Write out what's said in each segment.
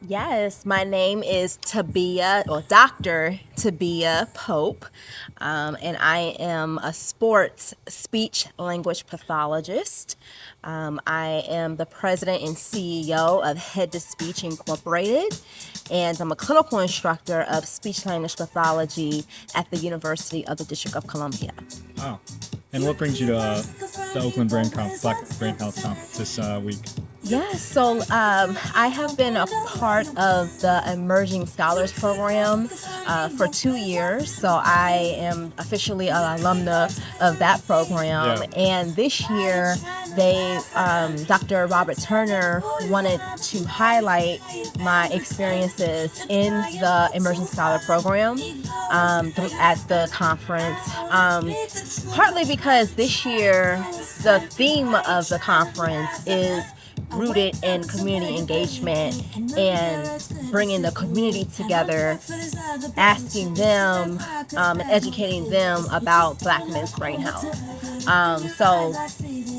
Yes, my name is Tabia, or Dr. Tabia Pope, and I am a sports speech language pathologist. I am the president and CEO of Head to Speech Incorporated, and I'm a clinical instructor of speech language pathology at the University of the District of Columbia. Wow. And what brings you to the Oakland Black Brain Health Conference this week? Yeah, so I have been a part of the Emerging Scholars Program for 2 years. So I am officially an alumna of that program. Yeah. And this year, Dr. Robert Turner wanted to highlight my experiences in the Emerging Scholar Program at the conference. Partly because this year, the theme of the conference is rooted in community engagement and bringing the community together, asking them and educating them about Black men's brain health. So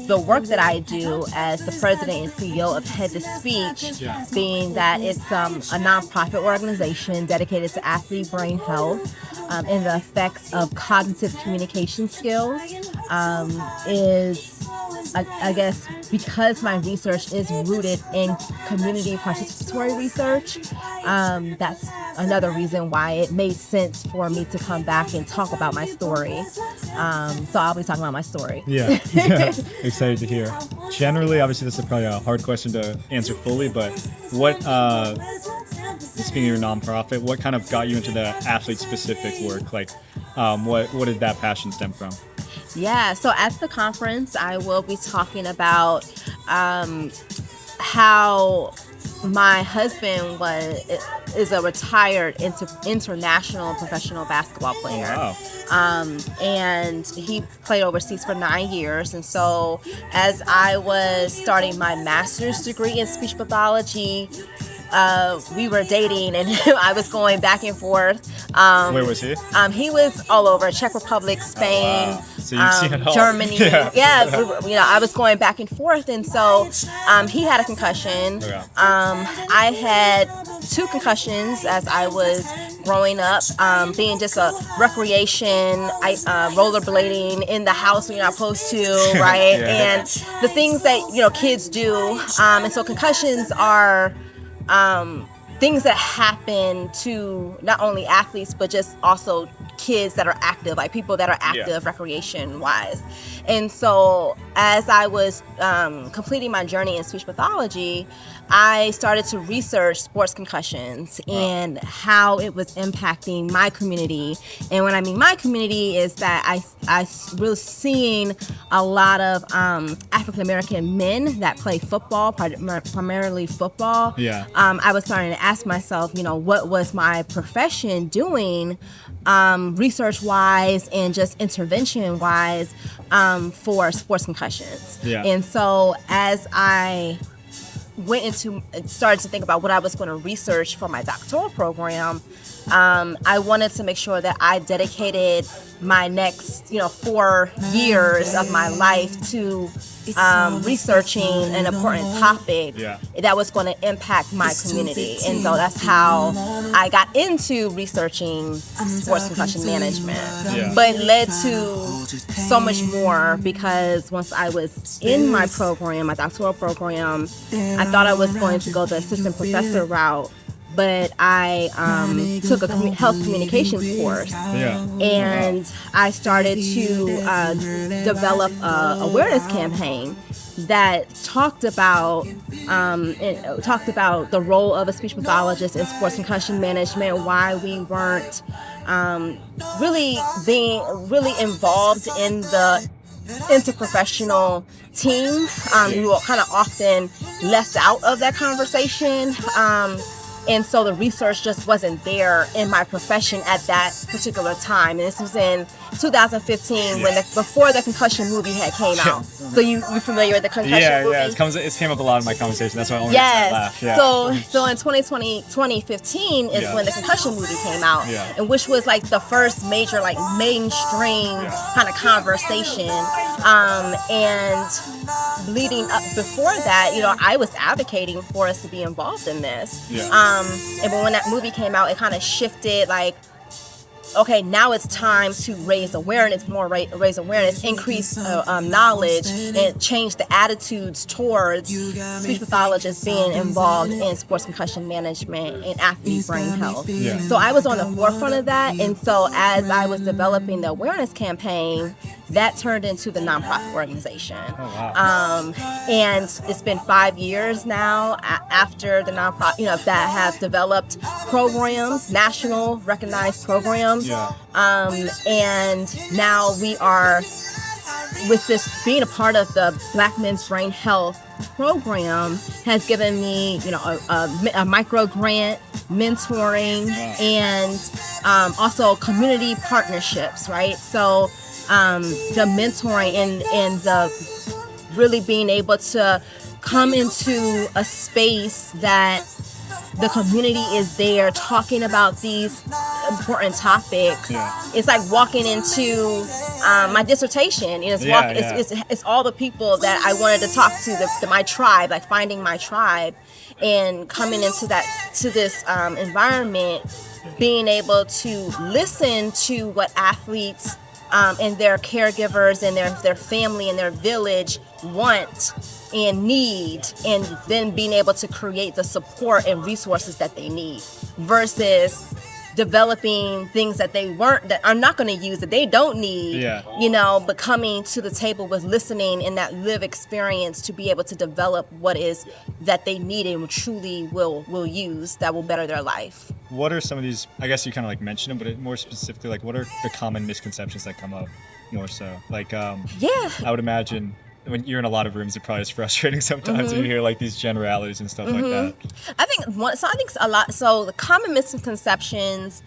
the work that I do as the president and CEO of Head to Speech, being that it's a nonprofit organization dedicated to athlete brain health and the effects of cognitive communication skills, is I guess because my research is rooted in community participatory research, that's another reason why it made sense for me to come back and talk about my story. So I'll be talking about my story. Yeah. Excited to hear. Generally, obviously, this is probably a hard question to answer fully, but what, speaking of your nonprofit, what kind of got you into the athlete-specific work? Like, what did that passion stem from? Yeah, so at the conference, I will be talking about how my husband is a retired international professional basketball player. Wow. And he played overseas for 9 years. And so as I was starting my master's degree in speech pathology, we were dating and I was going back and forth. Where was he? He was all over Czech Republic, Spain, wow. So you've seen it all. Germany. Yeah. I was going back and forth. And so he had a concussion. Yeah. I had 2 concussions as I was growing up, being just a recreation, rollerblading in the house when you're not supposed to, right? Yeah. And the things that, kids do. And so concussions are things that happen to not only athletes, but just also kids that are active, like people that are active recreation wise. And so as I was completing my journey in speech pathology, I started to research sports concussions and how it was impacting my community. And when I mean my community is that I was seeing a lot of African American men that play football, primarily football. Yeah. I was starting to ask myself, what was my profession doing research-wise and just intervention-wise for sports concussions. Yeah. And so as I started to think about what I was going to research for my doctoral program, I wanted to make sure that I dedicated my next, 4 years of my life to researching an important topic that was going to impact my community. And so that's how I got into researching sports concussion management. Yeah. But it led to so much more because once I was in my program, my doctoral program, I thought I was going to go the assistant professor route. But I took a health communications course, and I started to develop an awareness campaign that talked about the role of a speech pathologist in sports concussion management, why we weren't really involved in the interprofessional team. We were kind of often left out of that conversation. And so the research just wasn't there in my profession at that particular time. And this was in 2015 before the concussion movie had came out. So you're familiar with the concussion movie? Yeah, it came up a lot in my conversation. That's why I only laugh. Yeah. So in 2015 is when the concussion movie came out, and which was like the first major mainstream kind of conversation. And leading up before that, I was advocating for us to be involved in this. Yeah. And when that movie came out, it kind of shifted, like, okay, now it's time to raise awareness, increase knowledge, and change the attitudes towards speech pathologists being involved in sports concussion management and athlete brain health. Yeah. So I was on the forefront of that, and so as I was developing the awareness campaign, that turned into the nonprofit organization. Oh, wow. And it's been 5 years now after the nonprofit, that have developed programs, national recognized programs. Yeah. And now we are, with this being a part of the Black Men's Brain Health program, has given me, a micro grant, mentoring, and also community partnerships, right? So the mentoring and the really being able to come into a space that the community is there talking about these important topics. Yeah. It's like walking into my dissertation. It's all the people that I wanted to talk to, my tribe, like finding my tribe, and coming into this environment, being able to listen to what athletes and their caregivers and their family and their village want and need, and then being able to create the support and resources that they need, versus developing things that that are not going to use, that they don't need, but coming to the table with listening and that live experience to be able to develop what is that they need and truly will use, that will better their life. What are some of these, I guess you kind of like mentioned them, but more specifically, like what are the common misconceptions that come up more so? Like, I would imagine when you're in a lot of rooms, it probably is frustrating sometimes when you hear like these generalities and stuff like that. I think a lot. So the common misconceptions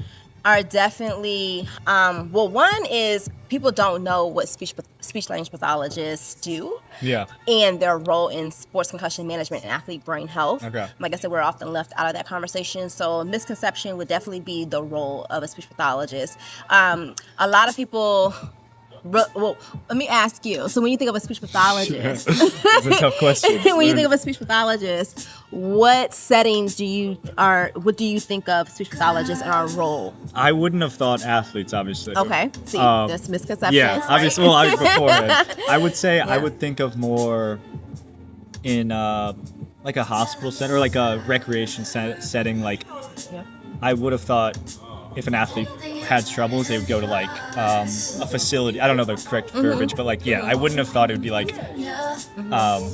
are definitely, one is people don't know what speech language pathologists do. Yeah. And their role in sports concussion management and athlete brain health. Okay. Like I said, we're often left out of that conversation. So a misconception would definitely be the role of a speech pathologist. A lot of people. Well, let me ask you. So when you think of a speech pathologist, it's a tough question. When you think of a speech pathologist, what settings what do you think of speech pathologists and our role? I wouldn't have thought athletes, obviously. Okay. See, that's misconceptions. Yeah, right? obviously. Well, beforehand, I would say I would think of more in like a hospital center or like a recreation setting. Like, I would have thought if an athlete had troubles, they would go to like a facility. I don't know the correct verbiage, but like, I wouldn't have thought it would be like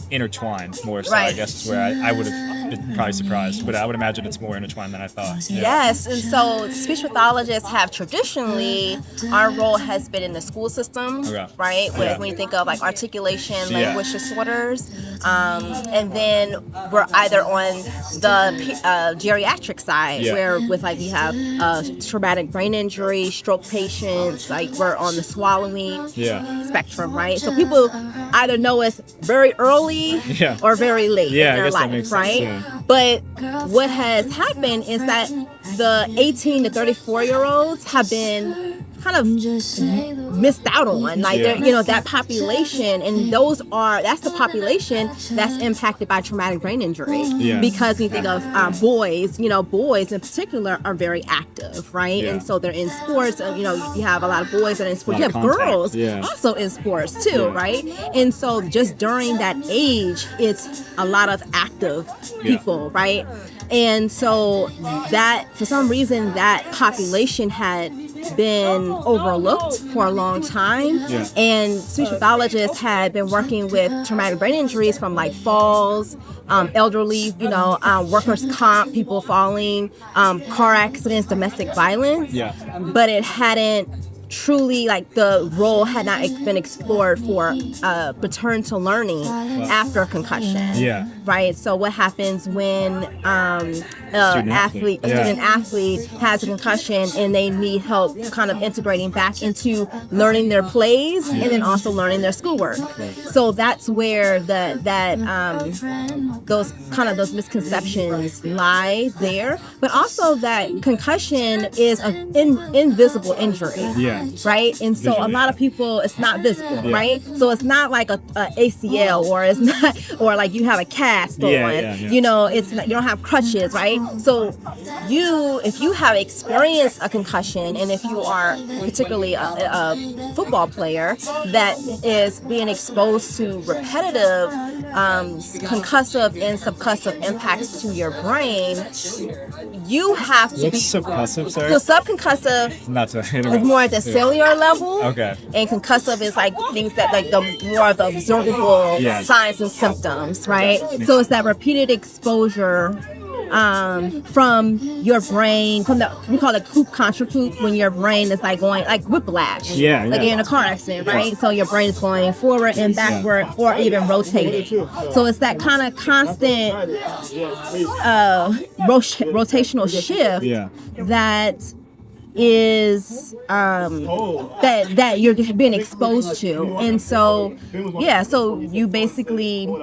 intertwined more so. Right. I guess is where I would have been probably surprised, but I would imagine it's more intertwined than I thought. Yeah. Yes, and so speech pathologists have traditionally, our role has been in the school system, right? When you think of like articulation, language disorders, and then we're either on the geriatric side, where with like you have traumatic brain injury, stroke patients, like we're on the swallowing spectrum, right? So people either know us very early or very late in their life, right? Yeah. But what has happened is that the 18 to 34-year-olds have been kind of missed out on, like that population, and that's the population that's impacted by traumatic brain injury, because when you think of boys in particular are very active, right? And so they're in sports. You have a lot of boys that are in sports. You have girls also in sports too, right? And so just during that age, it's a lot of active people, right? And so that, for some reason, that population had been overlooked for a long time. And speech pathologists had been working with traumatic brain injuries from like falls, elderly, workers' comp, people falling, car accidents, domestic violence. But it hadn't truly, like, the role had not been explored for return to learning after concussion. Right. So what happens when a student athlete has a concussion and they need help kind of integrating back into learning their plays and then also learning their schoolwork. So that's where those misconceptions lie there, but also that concussion is an invisible injury. Okay. right? And so a Visually. lot of people, it's not visible, right? So it's not like a ACL, or it's not, or like you have a cast on. You know, it's not, you don't have crutches, right? So if you have experienced a concussion, and if you are particularly a football player that is being exposed to repetitive concussive and subcussive impacts to your brain, you have to What's subcussive, sorry? So subconcussive Not to is more at the cellular level. Okay. And concussive is like things that like the more of the observable signs and symptoms, right? So it's that repeated exposure from your brain, from we call it coupe contre coupe, when your brain is like going like whiplash. Like in a car accident, right? So your brain is going forward and backward, or even rotating. So it's that kind of constant rotational shift that is that you're being exposed to. And so so you basically you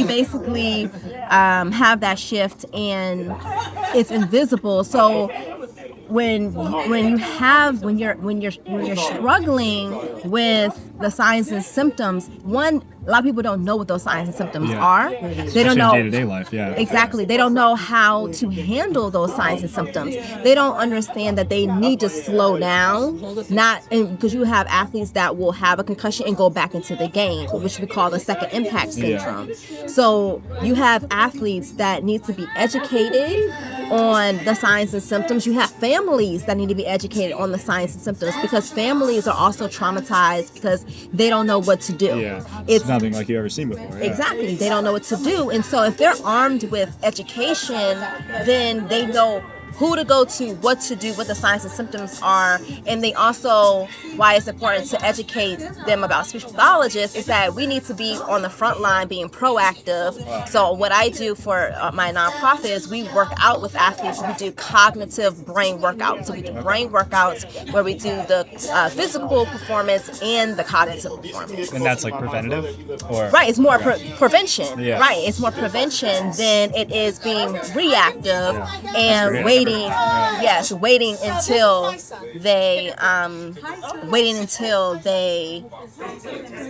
basically have that shift, and it's invisible. So when you're struggling with the signs and symptoms, a lot of people don't know what those signs and symptoms are. They don't know day-to-day life. Exactly. They don't know how to handle those signs and symptoms. They don't understand that they need to slow down, because you have athletes that will have a concussion and go back into the game, which we call the second impact syndrome. So you have athletes that need to be educated on the signs and symptoms. You have families that need to be educated on the signs and symptoms, because families are also traumatized because they don't know what to do. It's nothing like you've ever seen before. Exactly. They don't know what to do. And so if they're armed with education, then they know who to go to, what to do, what the signs and symptoms are. And they also, why it's important to educate them about speech pathologists, is that we need to be on the front line being proactive. So what I do for my nonprofit is we work out with athletes. We do cognitive brain workouts. So we do brain workouts where we do the physical performance and the cognitive performance. And that's like preventative? Or Right, it's more prevention. Right, it's more prevention than it is being reactive and waiting until they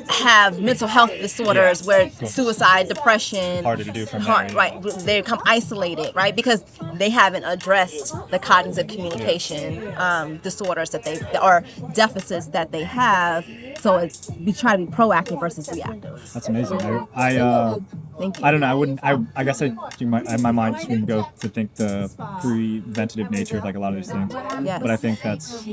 have mental health disorders, where suicide, depression, harder to do from there. Right, they become isolated, right, because they haven't addressed the cognitive communication disorders or deficits that they have. So we try to be proactive versus reactive. That's amazing. Thank you. I don't know. I guess my mind just wouldn't go to think the preventative nature of like a lot of these things. Yes. But I think that's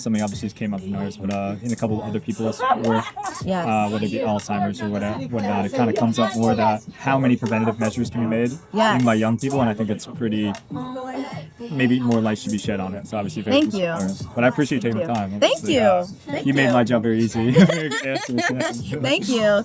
something obviously came up in ours, but in a couple of other people's work, whether it be Alzheimer's or whatnot, it kind of comes up more that how many preventative measures can be made even by young people, and I think it's pretty. Maybe more light should be shed on it. So obviously, thank you. But I appreciate you taking the time. Thank you. You made my job very easy. Thank you.